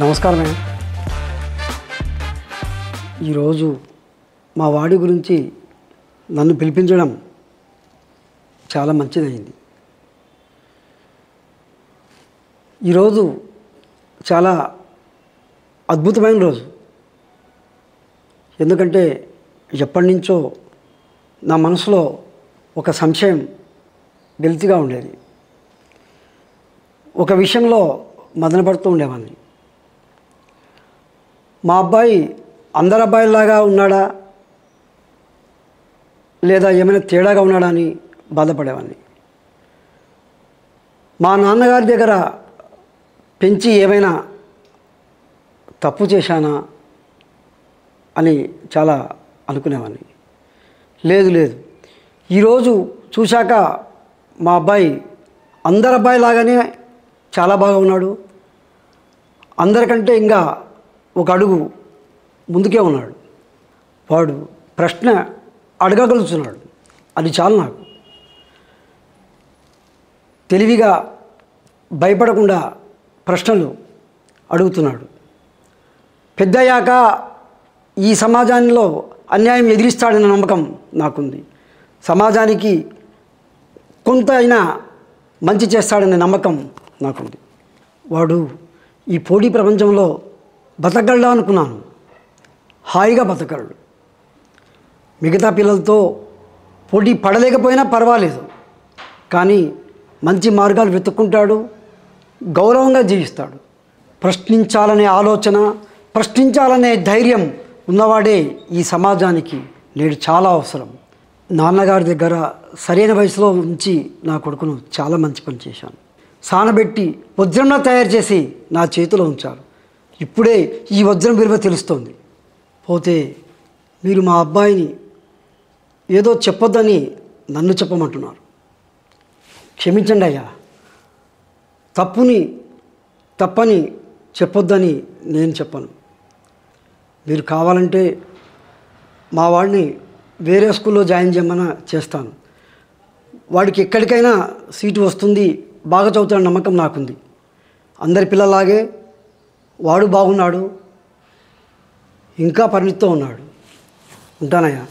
నమస్కారమే. ఈరోజు మా వాడి గురించి నన్ను పిలిపించడం చాలా మంచిదైంది. ఈరోజు చాలా అద్భుతమైన రోజు. ఎందుకంటే ఎప్పటి నుంచో నా మనసులో ఒక సంశయం గెలిచిగా ఉండేది. ఒక విషయంలో మదనపడుతూ ఉండేవాడిని. మా అబ్బాయి అందరి అబ్బాయిలాగా ఉన్నాడా లేదా ఏమైనా తేడాగా ఉన్నాడా అని బాధపడేవాడిని. మా నాన్నగారి దగ్గర పెంచి ఏమైనా తప్పు చేశానా అని చాలా అనుకునేవాడిని. లేదు, ఈరోజు చూశాక మా అబ్బాయి అందరి అబ్బాయిలాగానే చాలా బాగా ఉన్నాడు. అందరికంటే ఇంకా ఒక అడుగు ముందుకే ఉన్నాడు. వాడు ప్రశ్న అడగగలుగుతున్నాడు, అది చాలు నాకు. తెలివిగా భయపడకుండా ప్రశ్నలు అడుగుతున్నాడు. పెద్దయ్యాక ఈ సమాజంలో అన్యాయం ఎదిరిస్తాడన్న నమ్మకం నాకుంది. సమాజానికి కొంత అయినా మంచి చేస్తాడనే నమ్మకం నాకుంది. వాడు ఈ పోటీ ప్రపంచంలో బతకగలడా అనుకున్నాను. హాయిగా బతకగలడు. మిగతా పిల్లలతో పోటీ పడలేకపోయినా పర్వాలేదు, కానీ మంచి మార్గాలు వెతుక్కుంటాడు, గౌరవంగా జీవిస్తాడు. ప్రశ్నించాలనే ఆలోచన, ప్రశ్నించాలనే ధైర్యం ఉన్నవాడే ఈ సమాజానికి నేడు చాలా అవసరం. నాన్నగారి దగ్గర సరైన వయసులో ఉంచి నా కొడుకును చాలా మంచి పని చేశాను. సానబెట్టి వజ్రంలా తయారు చేసి నా చేతిలో ఉంచారు. ఇప్పుడే ఈ వజ్రం విలువ తెలుస్తోంది. పోతే మీరు మా అబ్బాయిని ఏదో చెప్పొద్దని నన్ను చెప్పమంటున్నారు. క్షమించండి అయ్యా. తప్పని చెప్పొద్దని నేను చెప్పను. మీరు కావాలంటే మా వాడిని వేరే స్కూల్లో జాయిన్ చేయమని చేస్తాను. వాడికి ఎక్కడికైనా సీటు వస్తుంది, బాగా చదువుతాడని నమ్మకం నాకుంది. అందరి పిల్లలాగే వాడు బాగున్నాడు, ఇంకా పరిణితితో ఉన్నాడు. ఉంటానయ్యా.